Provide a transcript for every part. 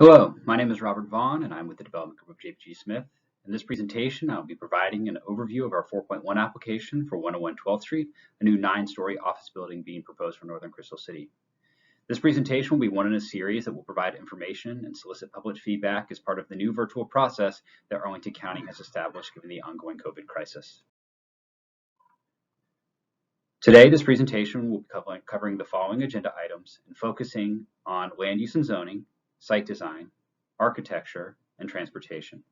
Hello, my name is Robert Vaughn, and I'm with the development group of JPG Smith. In this presentation, I'll be providing an overview of our 4.1 application for 101 12th Street, a new 9-story office building being proposed for Northern Crystal City. This presentation will be one in a series that will provide information and solicit public feedback as part of the new virtual process that Arlington County has established given the ongoing COVID crisis. Today, this presentation will be covering the following agenda items and focusing on land use and zoning, site design, architecture, and transportation.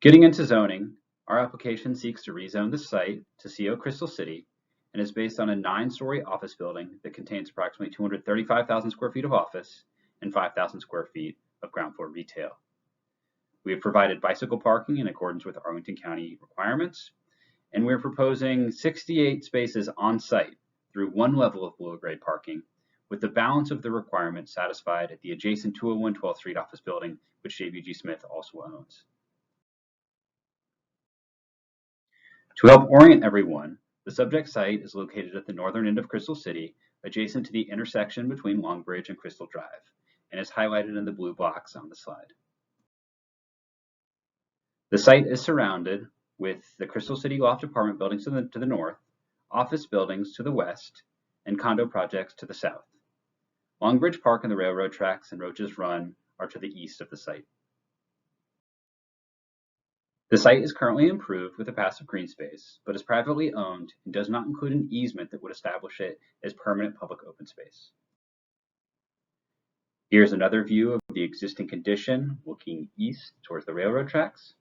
Getting into zoning, our application seeks to rezone the site to CO Crystal City and is based on a 9-story office building that contains approximately 235,000 square feet of office and 5,000 square feet of ground floor retail. We have provided bicycle parking in accordance with Arlington County requirements, and we're proposing 68 spaces on site through one level of below grade parking, with the balance of the requirements satisfied at the adjacent 201 12th Street office building, which JBG Smith also owns. To help orient everyone, the subject site is located at the northern end of Crystal City, adjacent to the intersection between Long Bridge and Crystal Drive, and is highlighted in the blue box on the slide. The site is surrounded with the Crystal City Loft apartment buildings to the north, office buildings to the west, and condo projects to the south. Long Bridge Park and the railroad tracks and Roach's Run are to the east of the site. The site is currently improved with a passive green space, but is privately owned and does not include an easement that would establish it as permanent public open space. Here's another view of the existing condition looking east towards the railroad tracks.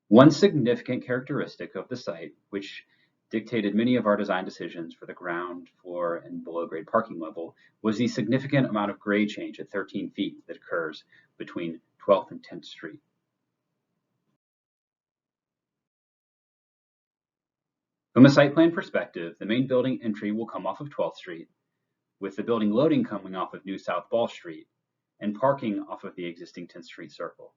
One significant characteristic of the site, which dictated many of our design decisions for the ground floor and below grade parking level, was the significant amount of grade change at 13 feet that occurs between 12th and 10th Street. From a site plan perspective, the main building entry will come off of 12th Street, with the building loading coming off of New South Ball Street and parking off of the existing 10th Street Circle.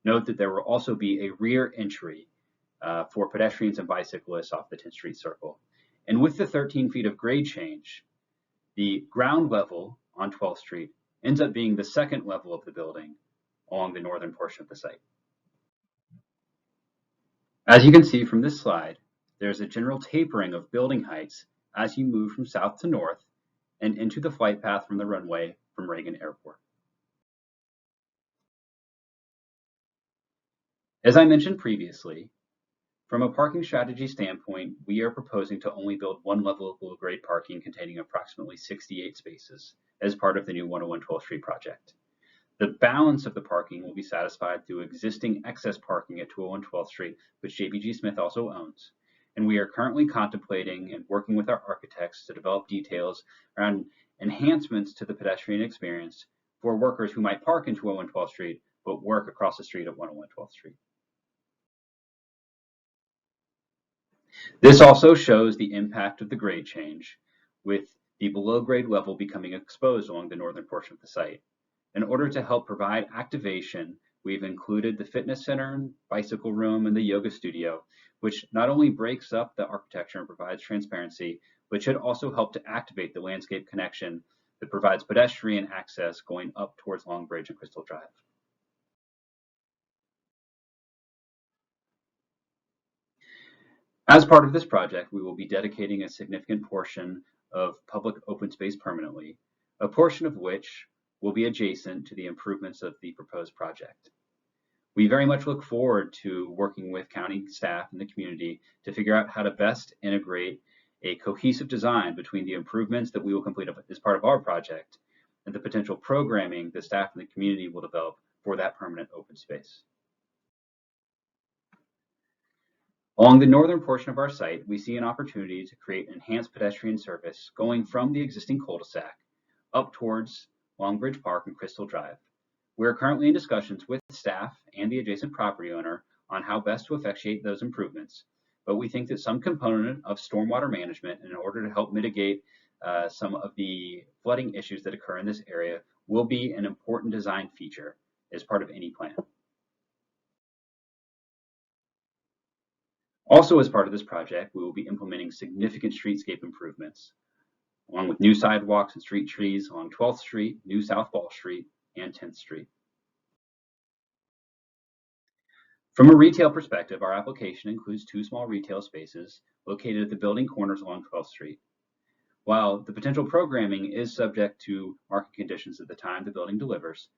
Note that there will also be a rear entry for pedestrians and bicyclists off the 10th Street Circle. And with the 13 feet of grade change, the ground level on 12th Street ends up being the second level of the building along the northern portion of the site. As you can see from this slide, there's a general tapering of building heights as you move from south to north and into the flight path from the runway from Reagan Airport. As I mentioned previously, from a parking strategy standpoint, we are proposing to only build one level of below grade parking containing approximately 68 spaces as part of the new 101 12th Street project. The balance of the parking will be satisfied through existing excess parking at 201 12th Street, which JBG Smith also owns. And we are currently contemplating and working with our architects to develop details around enhancements to the pedestrian experience for workers who might park in 201 12th Street but work across the street at 101 12th Street. This also shows the impact of the grade change, with the below grade level becoming exposed along the northern portion of the site. In order to help provide activation, we've included the fitness center, bicycle room, and the yoga studio, which not only breaks up the architecture and provides transparency, but should also help to activate the landscape connection that provides pedestrian access going up towards Long Bridge and Crystal Drive. As part of this project, we will be dedicating a significant portion of public open space permanently, a portion of which will be adjacent to the improvements of the proposed project. We very much look forward to working with county staff and the community to figure out how to best integrate a cohesive design between the improvements that we will complete as part of our project and the potential programming the staff and the community will develop for that permanent open space. Along the northern portion of our site, we see an opportunity to create enhanced pedestrian service going from the existing cul-de-sac up towards Long Bridge Park and Crystal Drive. We are currently in discussions with staff and the adjacent property owner on how best to effectuate those improvements, but we think that some component of stormwater management in order to help mitigate some of the flooding issues that occur in this area will be an important design feature as part of any plan. Also, as part of this project, we will be implementing significant streetscape improvements. along with new sidewalks and street trees along 12th Street, New South Ball Street, and 10th Street. From a retail perspective, our application includes 2 small retail spaces located at the building corners along 12th Street. While the potential programming is subject to market conditions at the time the building delivers,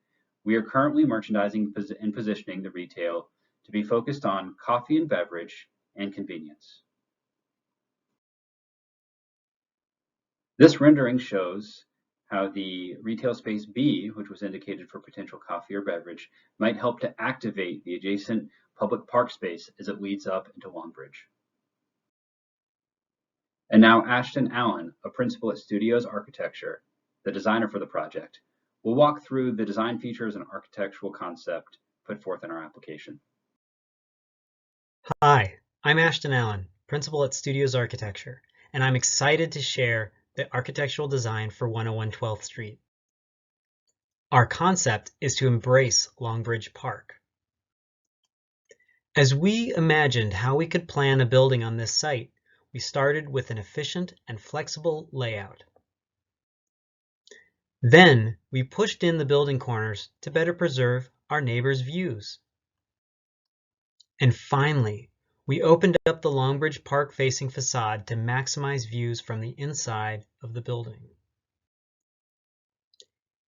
we are currently merchandising and positioning the retail to be focused on coffee and beverage and convenience. This rendering shows how the retail space B, which was indicated for potential coffee or beverage, might help to activate the adjacent public park space as it leads up into Longbridge. And now Ashton Allen, a principal at Studios Architecture, the designer for the project, will walk through the design features and architectural concept put forth in our application. Hi, I'm Ashton Allen, principal at Studios Architecture, and I'm excited to share the architectural design for 101 12th Street. Our concept is to embrace Longbridge Park. As we imagined how we could plan a building on this site, we started with an efficient and flexible layout. Then we pushed in the building corners to better preserve our neighbors' views. And finally, we opened up the Longbridge Park-facing facade to maximize views from the inside of the building.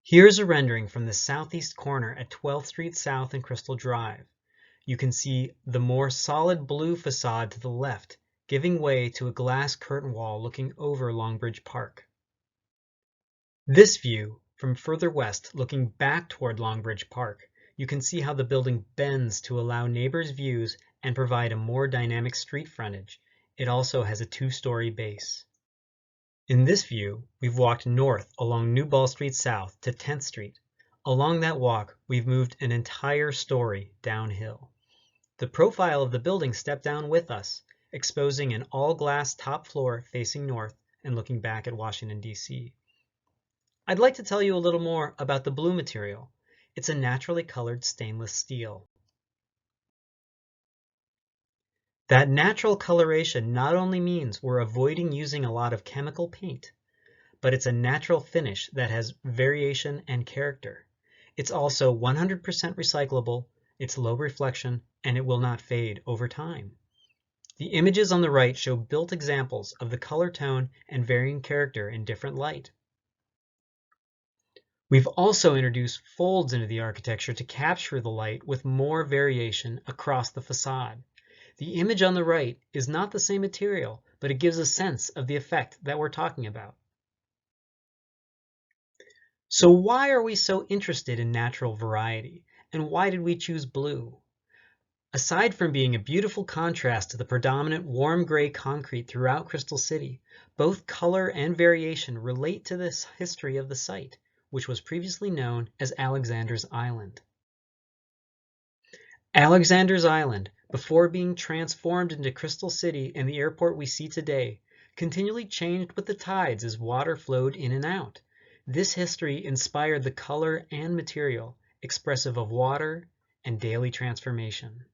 Here's a rendering from the southeast corner at 12th Street South and Crystal Drive. You can see the more solid blue facade to the left, giving way to a glass curtain wall looking over Longbridge Park. This view, from further west looking back toward Longbridge Park, you can see how the building bends to allow neighbors' views and provide a more dynamic street frontage. It also has a 2-story base. In this view, we've walked north along New Ball Street South to 10th Street. Along that walk, we've moved an entire story downhill. The profile of the building stepped down with us, exposing an all-glass top floor facing north and looking back at Washington, D.C. I'd like to tell you a little more about the blue material. It's a naturally colored stainless steel. That natural coloration not only means we're avoiding using a lot of chemical paint, but it's a natural finish that has variation and character. It's also 100% recyclable, it's low reflection, and it will not fade over time. The images on the right show built examples of the color tone and varying character in different light. We've also introduced folds into the architecture to capture the light with more variation across the facade. The image on the right is not the same material, but it gives a sense of the effect that we're talking about. So why are we so interested in natural variety, and why did we choose blue? Aside from being a beautiful contrast to the predominant warm gray concrete throughout Crystal City, both color and variation relate to this history of the site, which was previously known as Alexander's Island. Alexander's Island, before being transformed into Crystal City and the airport we see today, continually changed with the tides as water flowed in and out. This history inspired the color and material, expressive of water and daily transformation.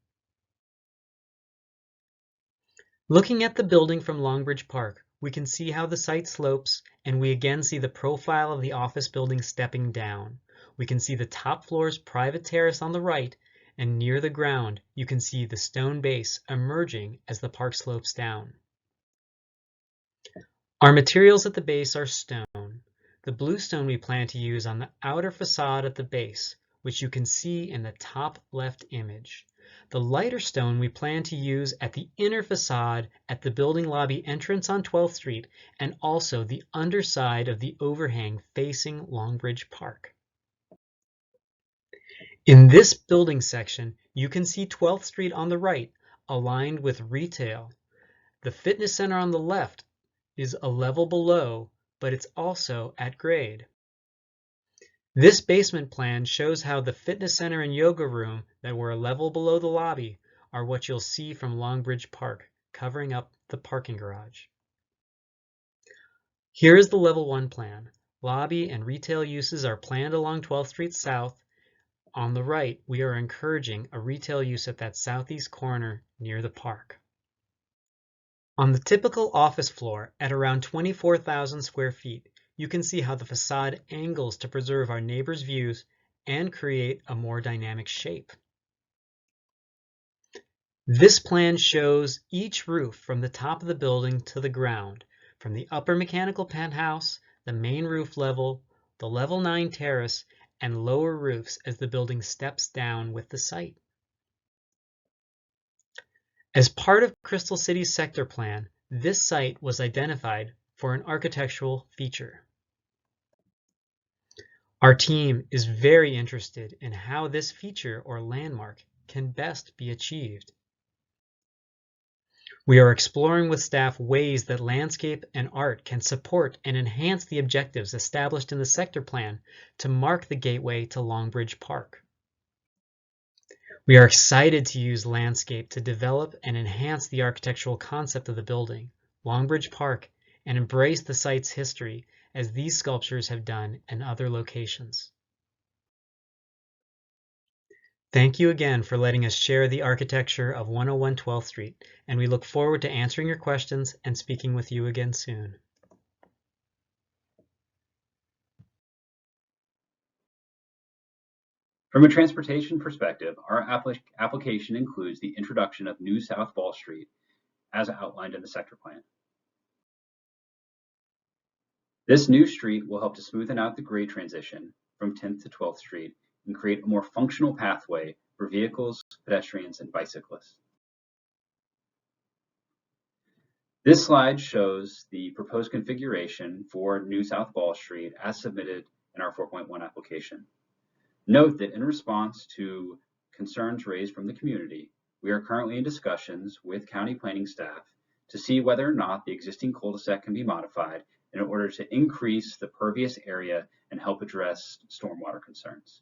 Looking at the building from Longbridge Park, we can see how the site slopes, and we again see the profile of the office building stepping down. We can see the top floor's private terrace on the right, and near the ground, you can see the stone base emerging as the park slopes down. Our materials at the base are stone. The blue stone we plan to use on the outer facade at the base, which you can see in the top left image. The lighter stone we plan to use at the inner facade at the building lobby entrance on 12th Street and also the underside of the overhang facing Longbridge Park. In this building section, you can see 12th Street on the right, aligned with retail. The fitness center on the left is a level below, but it's also at grade. This basement plan shows how the fitness center and yoga room that were a level below the lobby are what you'll see from Longbridge Park, covering up the parking garage. Here is the level 1 plan. Lobby and retail uses are planned along 12th Street South. On the right, we are encouraging a retail use at that southeast corner near the park. On the typical office floor at around 24,000 square feet, you can see how the facade angles to preserve our neighbors' views and create a more dynamic shape. This plan shows each roof from the top of the building to the ground, from the upper mechanical penthouse, the main roof level, the level 9 terrace, and lower roofs as the building steps down with the site. As part of Crystal City's sector plan, this site was identified for an architectural feature. Our team is very interested in how this feature or landmark can best be achieved. We are exploring with staff ways that landscape and art can support and enhance the objectives established in the sector plan to mark the gateway to Longbridge Park. We are excited to use landscape to develop and enhance the architectural concept of the building, Longbridge Park, and embrace the site's history as these sculptures have done in other locations. Thank you again for letting us share the architecture of 101 12th Street, and we look forward to answering your questions and speaking with you again soon. From a transportation perspective, our application includes the introduction of New South Ball Street as outlined in the sector plan. This new street will help to smoothen out the grade transition from 10th to 12th Street and create a more functional pathway for vehicles, pedestrians, and bicyclists. This slide shows the proposed configuration for New South Ball Street as submitted in our 4.1 application. Note that in response to concerns raised from the community, we are currently in discussions with county planning staff to see whether or not the existing cul-de-sac can be modified in order to increase the pervious area and help address stormwater concerns.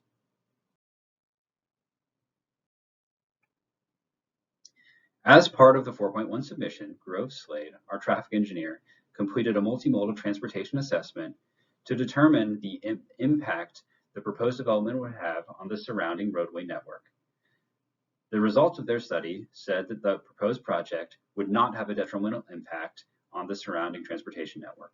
As part of the 4.1 submission, Grove Slade, our traffic engineer, completed a multimodal transportation assessment to determine the impact the proposed development would have on the surrounding roadway network. The results of their study said that the proposed project would not have a detrimental impact on the surrounding transportation network.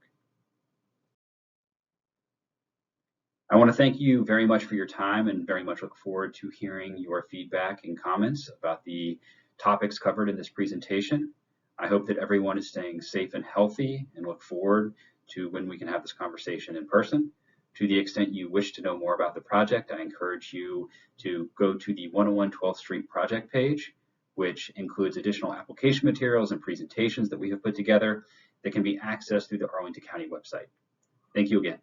I want to thank you very much for your time and very much look forward to hearing your feedback and comments about the topics covered in this presentation. I hope that everyone is staying safe and healthy and look forward to when we can have this conversation in person. To the extent you wish to know more about the project, I encourage you to go to the 101 12th Street project page, which includes additional application materials and presentations that we have put together that can be accessed through the Arlington County website. Thank you again.